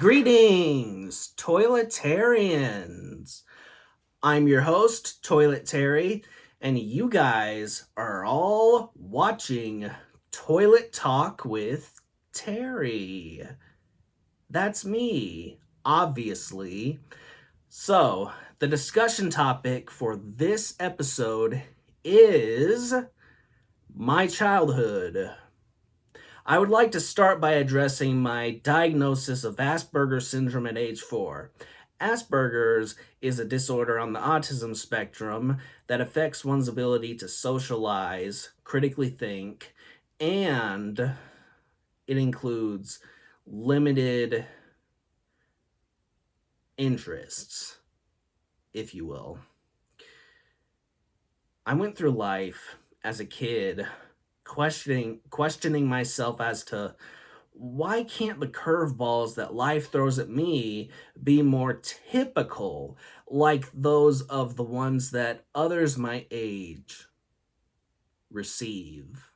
Greetings, toiletarians. I'm your host, Toilet Terry, and you guys are all watching Toilet Talk with Terry. That's me, obviously. So, the discussion topic for this episode is my childhood. I would like to start by addressing my diagnosis of Asperger's syndrome at age 4. Asperger's is a disorder on the autism spectrum that affects one's ability to socialize, critically think, and it includes limited interests, if you will. I went through life as a kid questioning myself as to why can't the curveballs that life throws at me be more typical, like those of the ones that others my age receive.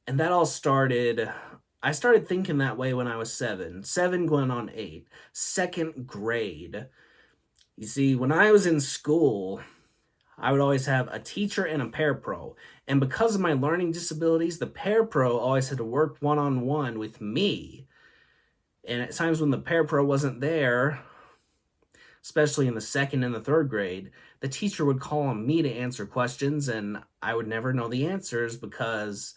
And that all started, I started thinking that way when I was 7 going on 8, second grade. You see, when I was in school, I would always have a teacher and a parapro. And because of my learning disabilities, the parapro always had to work one-on-one with me. And at times when the parapro wasn't there, especially in the second and the third grade, the teacher would call on me to answer questions, and I would never know the answers because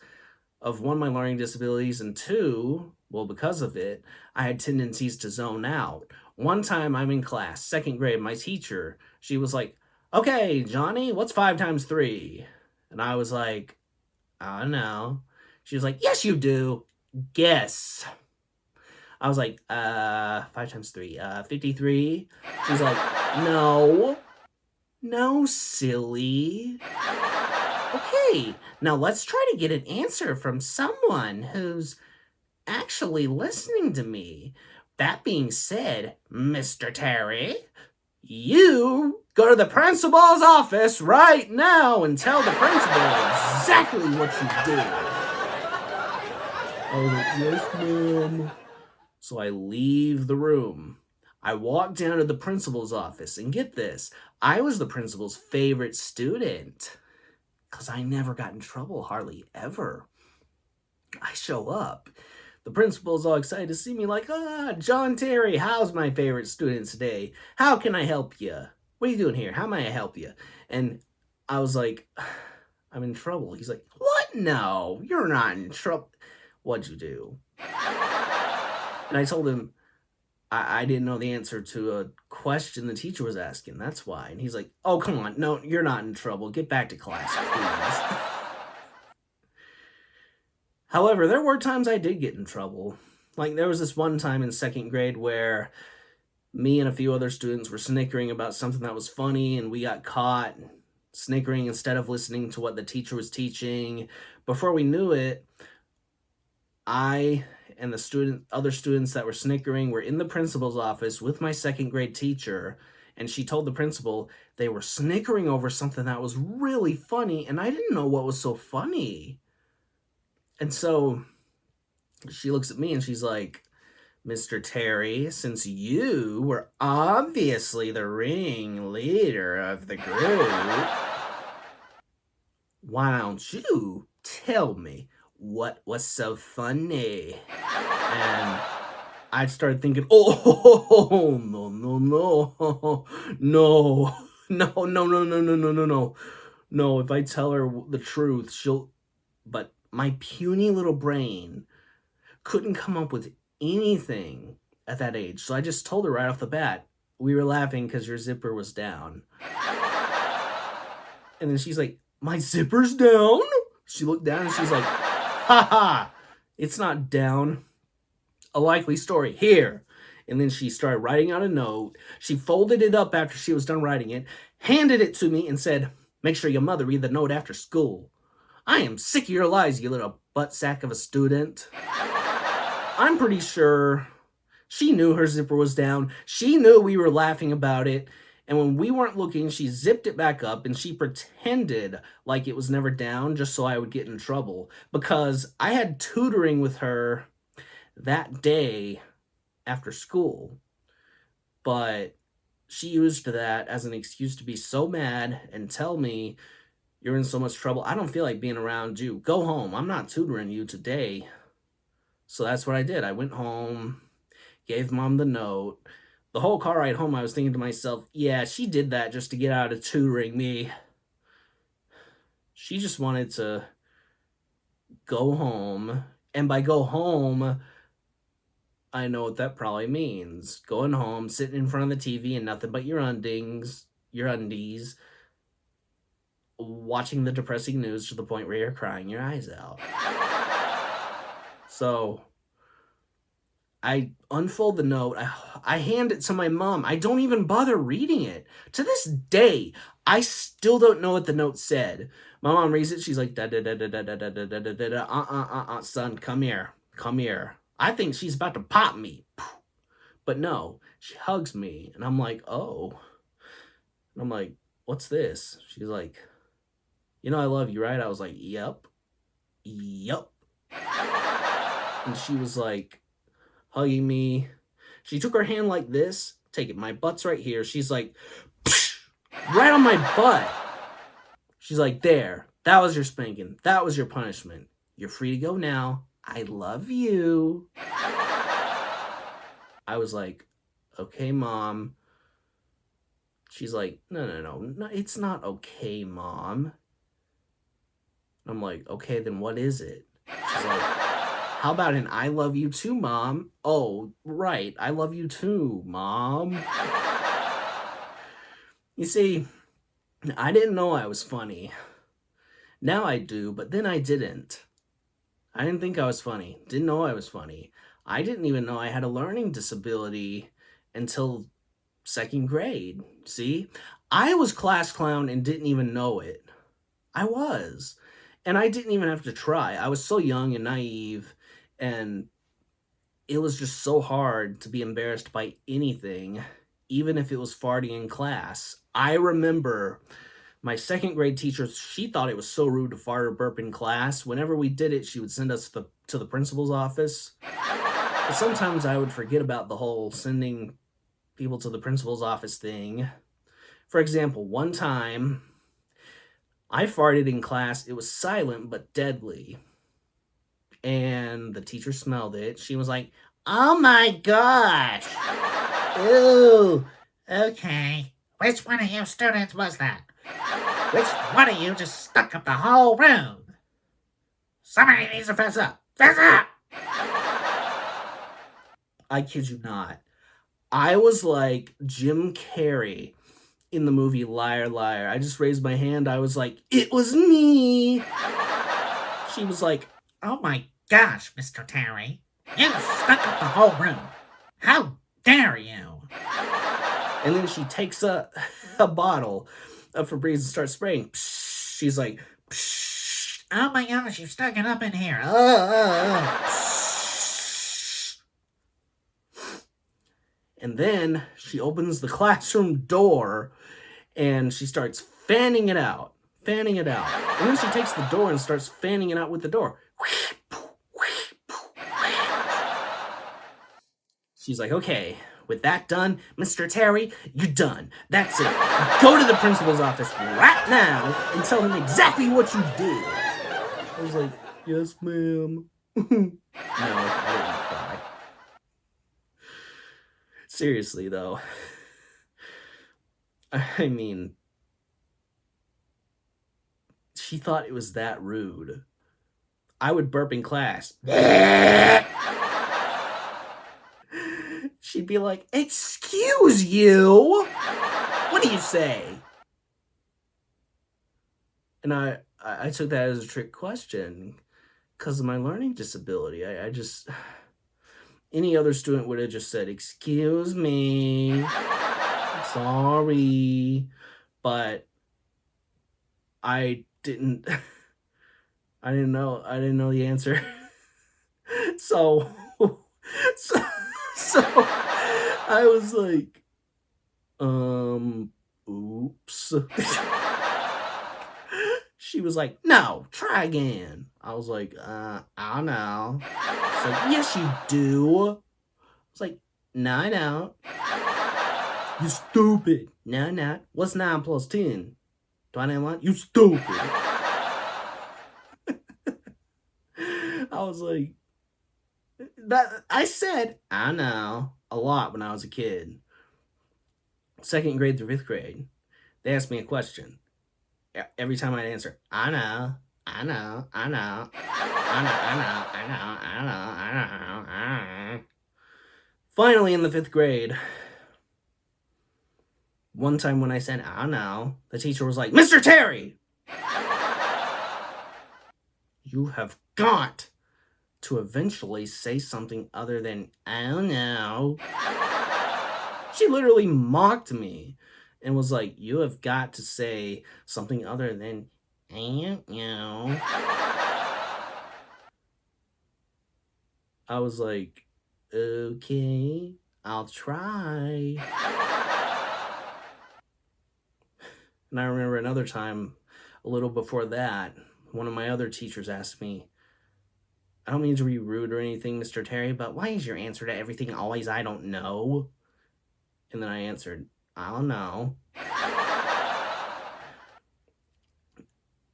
of one, my learning disabilities, and two, well, because of it, I had tendencies to zone out. One time I'm in class, second grade, my teacher, she was like, "Okay, Johnny, what's 5 times 3? And I was like, "I don't know." She was like, "Yes, you do. Guess." I was like, 5 times 3, 53. She's like, "No, silly. Okay, now let's try to get an answer from someone who's actually listening to me. That being said, Mr. Terry, you go to the principal's office right now and tell the principal exactly what you did." I was like, "Yes, ma'am." So I leave the room. I walk down to the principal's office, and get this, I was the principal's favorite student because I never got in trouble, hardly ever. I show up. The principal's all excited to see me, like, John Terry, how's my favorite student today? How can I help you? What are you doing here? How may I help you? And I was like, "I'm in trouble." He's like, "What? No, you're not in trouble." "What'd you do?" And I told him I didn't know the answer to a question the teacher was asking. That's why. And he's like, "Oh, come on. No, you're not in trouble. Get back to class, please." However, there were times I did get in trouble. Like, there was this one time in second grade where me and a few other students were snickering about something that was funny, and we got caught snickering instead of listening to what the teacher was teaching. Before we knew it, I and the other students that were snickering were in the principal's office with my second grade teacher, and she told the principal they were snickering over something that was really funny, and I didn't know what was so funny. And so she looks at me and she's like, "Mr. Terry, since you were obviously the ringleader of the group, why don't you tell me what was so funny?" And I started thinking, oh, no, no, no, no, no, no, no, no, no, no, no, no. No, if I tell her the truth, she'll... But my puny little brain couldn't come up with anything at that age. So I just told her right off the bat, "We were laughing because your zipper was down." And then she's like, "My zipper's down?" She looked down and she's like, "Ha ha, it's not down. A likely story. Here." And then she started writing out a note. She folded it up after she was done writing it, handed it to me, and said, "Make sure your mother read the note after school. I am sick of your lies, you little butt sack of a student." I'm pretty sure she knew her zipper was down. She knew we were laughing about it. And when we weren't looking, she zipped it back up and she pretended like it was never down just so I would get in trouble. Because I had tutoring with her that day after school. But she used that as an excuse to be so mad and tell me, "You're in so much trouble. I don't feel like being around you. Go home. I'm not tutoring you today." So that's what I did. I went home, gave mom the note. The whole car ride home, I was thinking to myself, yeah, she did that just to get out of tutoring me. She just wanted to go home. And by go home, I know what that probably means. Going home, sitting in front of the TV and nothing but your undies, watching the depressing news to the point where you're crying your eyes out. So I unfold the note. I hand it to my mom. I don't even bother reading it. To this day, I still don't know what the note said. My mom reads it. She's like, da da da da da da da da da da da da. Son, come here, come here. I think she's about to pop me, but no, she hugs me, and I'm like, oh. And I'm like, what's this? She's like, I love you, right? I was like, yep, yep. And she was like, hugging me. She took her hand like this. Take it. My butt's right here. She's like, right on my butt. She's like, there. That was your spanking. That was your punishment. You're free to go now. I love you. I was like, okay, Mom. She's like, no, it's not okay, Mom. I'm like, okay, then what is it? She's like, how about an I love you too, Mom? Oh, right. I love you too, Mom. You see, I didn't know I was funny. Now I do, but then I didn't. I didn't think I was funny. Didn't know I was funny. I didn't even know I had a learning disability until second grade. See? I was class clown and didn't even know it. I was. And I didn't even have to try. I was so young and naive, and it was just so hard to be embarrassed by anything, even if it was farting in class. I remember my second grade teacher, she thought it was so rude to fart or burp in class. Whenever we did it, she would send us to the principal's office. But sometimes I would forget about the whole sending people to the principal's office thing. For example, one time, I farted in class. It was silent but deadly. And the teacher smelled it. She was like, oh my gosh. Ew. Okay. Which one of you students was that? Which one of you just stunk up the whole room? Somebody needs to fess up. Fess up! I kid you not. I was like Jim Carrey in the movie Liar Liar. I just raised my hand. I was like, it was me. She was like, oh my gosh, Mr. Terry. You stunk up the whole room. How dare you? And then she takes a bottle of Febreze and starts spraying. She's like, oh my gosh, you stuck it up in here. And then she opens the classroom door and she starts fanning it out. And then she takes the door and starts fanning it out with the door. She's like, okay, with that done, Mr. Terry, you're done. That's it. Go to the principal's office right now and tell him exactly what you did. I was like, yes, ma'am. No, I didn't cry. Seriously, though. I mean, she thought it was that rude. I would burp in class. She'd be like, excuse you? What do you say? And I took that as a trick question because of my learning disability. I just... Any other student would have just said, excuse me, sorry, but I didn't know the answer. So I was like, oops. She was like, no, try again. I was like, I don't know. She's like, yes, you do. I was like, No, no. You stupid. No, no. What's 9 plus 10? 21? You stupid. I was like, that. I said, I know, a lot when I was a kid. Second grade through fifth grade. They asked me a question. Every time I'd answer, I know, I know, I know, I know, I know, I know, I know, I know, I know. Finally, in the fifth grade, one time when I said, I know, the teacher was like, Mr. Terry, you have got to eventually say something other than, oh no. She literally mocked me and was like, you have got to say something other than, I don't know. I was like, okay, I'll try. And I remember another time, a little before that, one of my other teachers asked me, I don't mean to be rude or anything, Mr. Terry, but why is your answer to everything always I don't know? And then I answered, I don't know.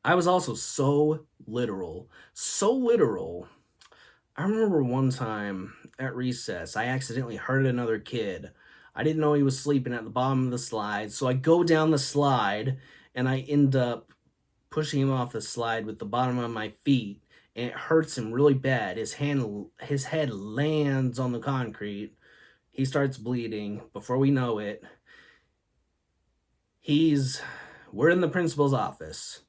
I was also so literal. So literal. I remember one time at recess, I accidentally hurt another kid. I didn't know he was sleeping at the bottom of the slide, so I go down the slide and I end up pushing him off the slide with the bottom of my feet, and it hurts him really bad. His head lands on the concrete. He starts bleeding. Before we know it, we're in the principal's office.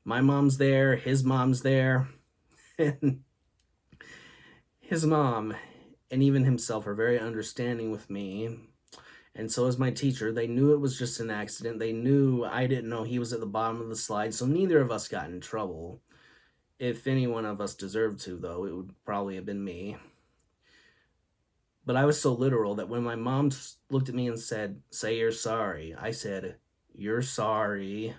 My mom's there, his mom's there, and his mom and even himself are very understanding with me. And so is my teacher. They knew it was just an accident. They knew I didn't know he was at the bottom of the slide, so neither of us got in trouble. If any one of us deserved to, though, it would probably have been me. But I was so literal that when my mom looked at me and said, say you're sorry, I said, you're sorry.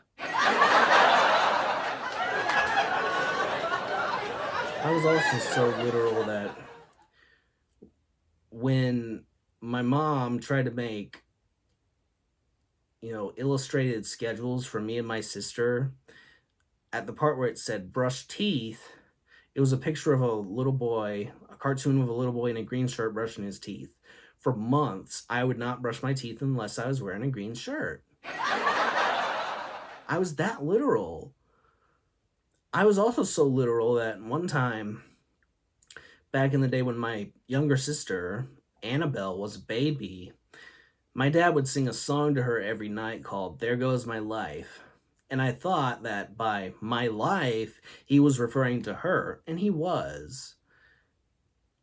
I was also so literal that when my mom tried to make, illustrated schedules for me and my sister, at the part where it said brush teeth, it was a picture of a little boy, a cartoon of a little boy in a green shirt brushing his teeth. For months, I would not brush my teeth unless I was wearing a green shirt. I was that literal. I was also so literal that one time, back in the day when my younger sister, Annabelle, was a baby, my dad would sing a song to her every night called There Goes My Life. And I thought that by my life, he was referring to her, and he was.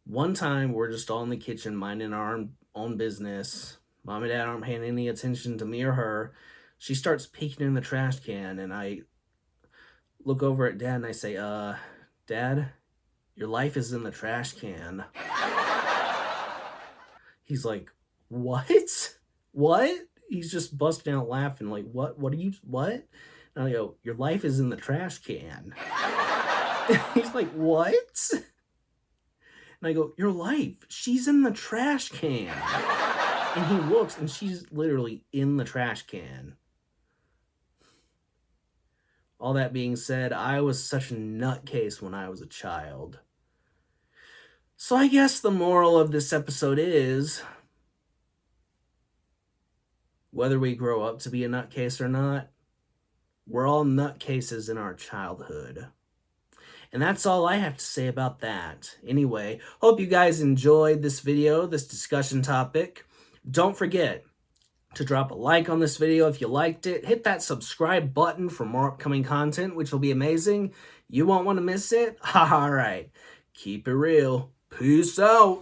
One time, we're just all in the kitchen minding our own business. Mom and Dad aren't paying any attention to me or her. She starts peeking in the trash can, and I look over at Dad and I say, Dad, your life is in the trash can. He's like, what? What? He's just busting out laughing, like, what? What? And I go, your life is in the trash can. He's like, what? And I go, your life, she's in the trash can. And he looks, and she's literally in the trash can. All that being said, I was such a nutcase when I was a child. So I guess the moral of this episode is, whether we grow up to be a nutcase or not, we're all nutcases in our childhood. And that's all I have to say about that. Anyway, hope you guys enjoyed this video, this discussion topic. Don't forget to drop a like on this video if you liked it. Hit that subscribe button for more upcoming content, which will be amazing. You won't want to miss it. All right. Keep it real. Peace out.